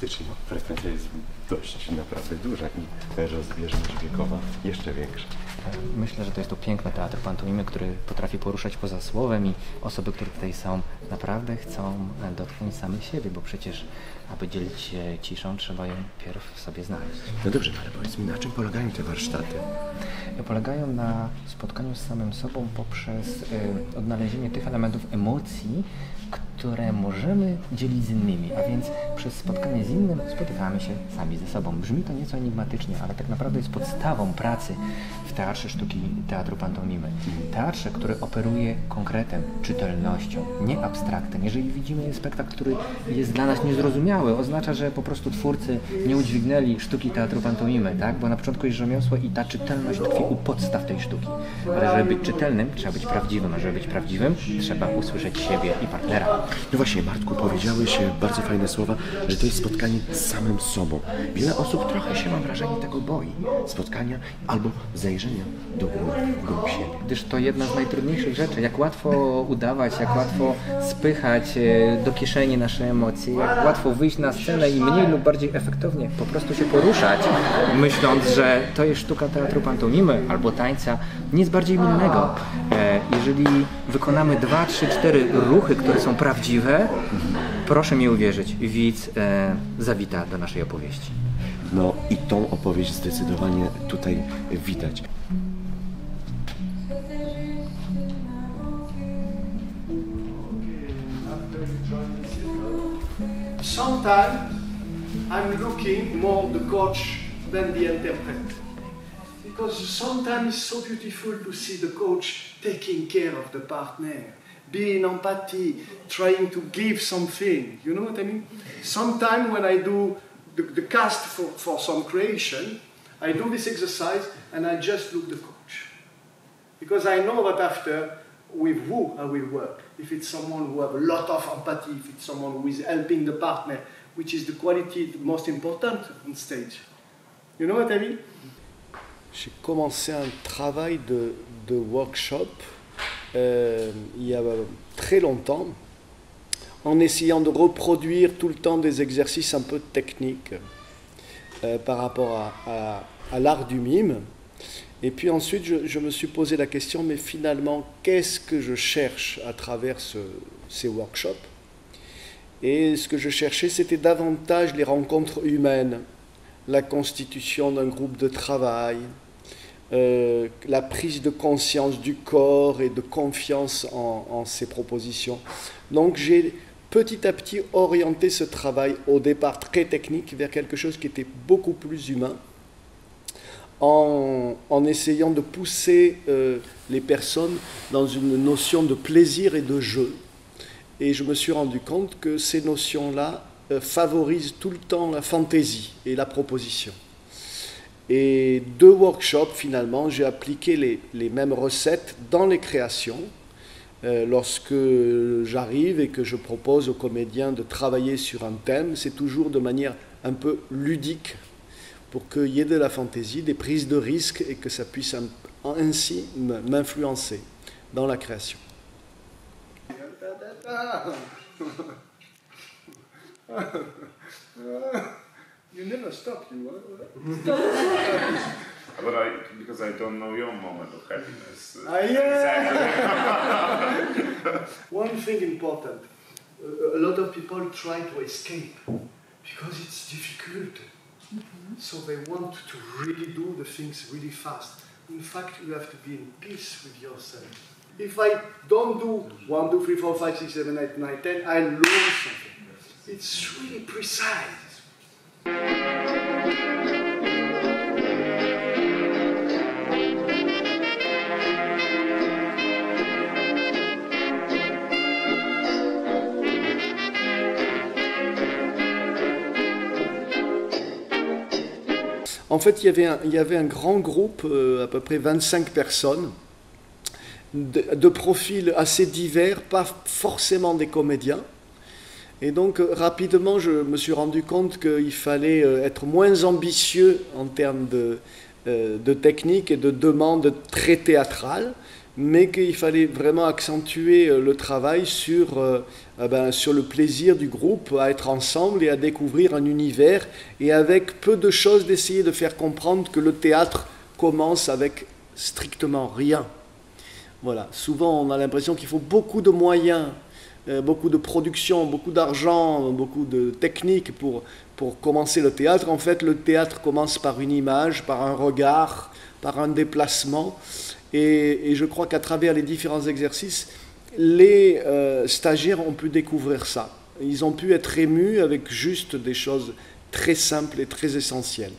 faktycznie frekwencja jest dość naprawdę duża i rozbieżność wiekowa jeszcze większa. Myślę, że to jest to piękny teatr pantomimy, który potrafi poruszać poza słowem i osoby, które tutaj są, naprawdę chcą dotknąć samych siebie, bo przecież, aby dzielić się ciszą, trzeba ją pierw w sobie znaleźć. No dobrze, ale powiedz mi, na czym polegają te warsztaty? Polegają na spotkaniu z samym sobą poprzez odnalezienie tych elementów emocji, które możemy dzielić z innymi, a więc przez spotkanie z innym spotykamy się sami ze sobą. Brzmi to nieco enigmatycznie, ale tak naprawdę jest podstawą pracy w Teatrze Sztuki Teatru Pantomimy. Teatrze, który operuje konkretem, czytelnością, nie abstraktem. Jeżeli widzimy spektakl, który jest dla nas niezrozumiały, oznacza, że po prostu twórcy nie udźwignęli sztuki Teatru Pantomimy, tak? Bo na początku jest rzemiosło i ta czytelność tkwi u podstaw tej sztuki. Ale żeby być czytelnym, trzeba być prawdziwym, a żeby być prawdziwym, trzeba usłyszeć siebie i partnera. No właśnie, Bartku, powiedziałeś bardzo fajne słowa, że to jest spotkanie z samym sobą. Wiele osób trochę się, mam wrażenie, tego boi. Spotkania albo zajrzenia do głąb siebie. Gdyż to jedna z najtrudniejszych rzeczy. Jak łatwo udawać, jak łatwo spychać do kieszeni nasze emocje, jak łatwo wyjść na scenę i mniej lub bardziej efektownie po prostu się poruszać, myśląc, że to jest sztuka teatru pantomimy albo tańca, nic bardziej mylnego. Jeżeli wykonamy 2, 3, 4 ruchy, które są prawdziwe, proszę mi uwierzyć, widz zawita do naszej opowieści. No i tą opowieść zdecydowanie tutaj widać. Sometimes I'm looking more the coach than the interpreter. Because sometimes it's so beautiful to see the coach taking care of the partner, being empathy, trying to give something, you know what I mean? Sometimes when I do the cast for some creation, I do this exercise and I just look the coach. Because I know that after, with who I will work. If it's someone who has a lot of empathy, if it's someone who is helping the partner, which is the quality the most important on stage. You know what I mean? J'ai commencé un travail de workshop il y a très longtemps, en essayant de reproduire tout le temps des exercices un peu techniques par rapport à l'art du mime. Et puis ensuite, je me suis posé la question, mais finalement, qu'est-ce que je cherche à travers ces workshops? Et ce que je cherchais, c'était davantage les rencontres humaines, la constitution d'un groupe de travail, la prise de conscience du corps et de confiance en ses propositions. Donc j'ai petit à petit orienté ce travail, au départ très technique, vers quelque chose qui était beaucoup plus humain, en essayant de pousser les personnes dans une notion de plaisir et de jeu. Et je me suis rendu compte que ces notions-là favorisent tout le temps la fantaisie et la proposition. Et 2 workshops, finalement, j'ai appliqué les mêmes recettes dans les créations. Lorsque j'arrive et que je propose aux comédiens de travailler sur un thème, c'est toujours de manière un peu ludique, pour qu'il y ait de la fantaisie, des prises de risques et que ça puisse ainsi m'influencer dans la création. You never stop, you But because I don't know your moment of happiness. Yeah. One thing important, a lot of people try to escape because it's difficult. So they want to really do the things really fast. In fact, you have to be in peace with yourself. If I don't do 1, 2, 3, 4, 5, 6, 7, 8, 9, 10, I lose something. It's really precise. En fait, il y avait un grand groupe, à peu près 25 personnes, de profils assez divers, pas forcément des comédiens. Et donc, rapidement, je me suis rendu compte qu'il fallait être moins ambitieux en termes de technique et de demande très théâtrale, mais qu'il fallait vraiment accentuer le travail sur le plaisir du groupe à être ensemble et à découvrir un univers, et avec peu de choses d'essayer de faire comprendre que le théâtre commence avec strictement rien. Voilà. Souvent on a l'impression qu'il faut beaucoup de moyens, beaucoup de production, beaucoup d'argent, beaucoup de techniques pour commencer le théâtre. En fait, le théâtre commence par une image, par un regard, par un déplacement. Et je crois qu'à travers les différents exercices, les stagiaires ont pu découvrir ça. Ils ont pu être émus avec juste des choses très simples et très essentielles.